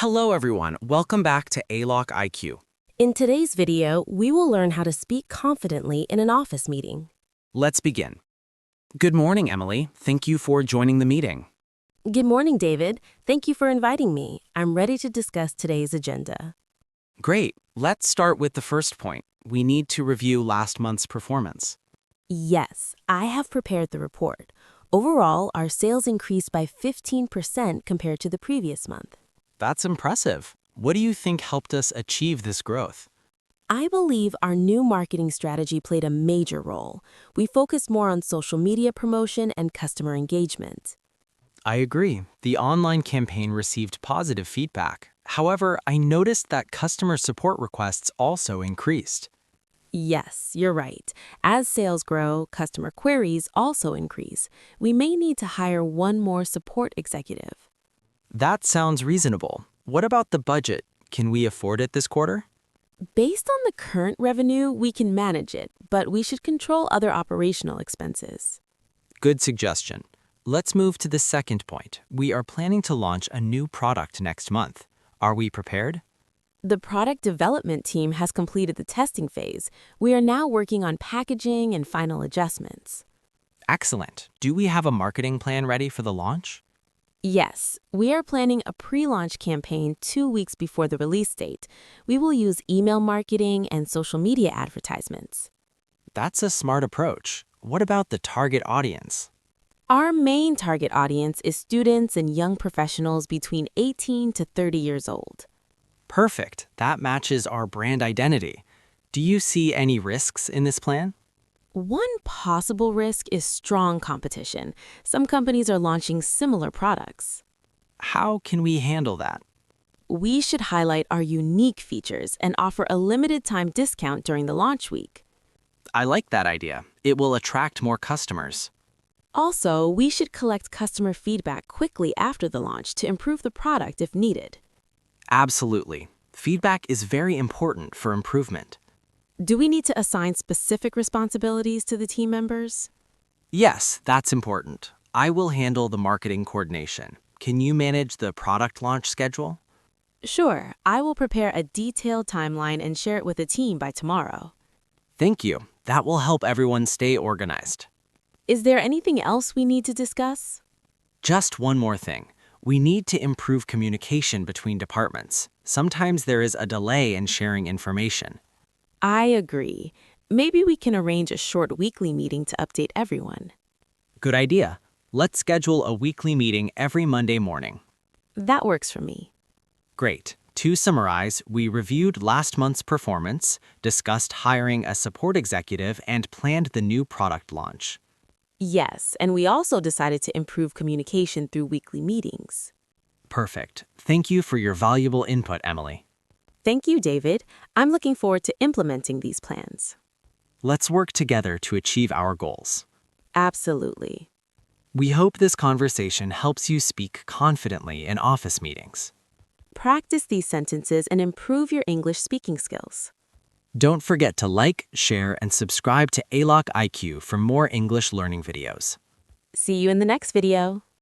Hello everyone, welcome back to AlokIQ. In today's video, we will learn how to speak confidently in an office meeting. Let's begin. Good morning, Emily. Thank you for joining the meeting. Good morning, David. Thank you for inviting me. I'm ready to discuss today's agenda. Great. Let's start with the first point. We need to review last month's performance. Yes, I have prepared the report. Overall, our sales increased by 15% compared to the previous month. That's impressive. What do you think helped us achieve this growth? I believe our new marketing strategy played a major role. We focused more on social media promotion and customer engagement. I agree. The online campaign received positive feedback. However, I noticed that customer support requests also increased. Yes, you're right. As sales grow, customer queries also increase. We may need to hire one more support executive. That sounds reasonable. What about the budget? Can we afford it this quarter? Based on the current revenue, we can manage it, but we should control other operational expenses. Good suggestion. Let's move to the second point. We are planning to launch a new product next month. Are we prepared? The product development team has completed the testing phase. We are now working on packaging and final adjustments. Excellent. Do we have a marketing plan ready for the launch? Yes, we are planning a pre-launch campaign 2 weeks before the release date. We will use email marketing and social media advertisements. That's a smart approach. What about the target audience? Our main target audience is students and young professionals between 18 to 30 years old. Perfect. That matches our brand identity. Do you see any risks in this plan? One possible risk is strong competition. Some companies are launching similar products. How can we handle that? We should highlight our unique features and offer a limited-time discount during the launch week. I like that idea. It will attract more customers. Also, we should collect customer feedback quickly after the launch to improve the product if needed. Absolutely. Feedback is very important for improvement. Do we need to assign specific responsibilities to the team members? Yes, that's important. I will handle the marketing coordination. Can you manage the product launch schedule? Sure, I will prepare a detailed timeline and share it with the team by tomorrow. Thank you. That will help everyone stay organized. Is there anything else we need to discuss? Just one more thing. We need to improve communication between departments. Sometimes there is a delay in sharing information. I agree. Maybe we can arrange a short weekly meeting to update everyone. Good idea. Let's schedule a weekly meeting every Monday morning. That works for me. Great. To summarize, we reviewed last month's performance, discussed hiring a support executive, and planned the new product launch. Yes, and we also decided to improve communication through weekly meetings. Perfect. Thank you for your valuable input, Emily. Thank you, David. I'm looking forward to implementing these plans. Let's work together to achieve our goals. Absolutely. We hope this conversation helps you speak confidently in office meetings. Practice these sentences and improve your English speaking skills. Don't forget to like, share, and subscribe to AlokIQ for more English learning videos. See you in the next video.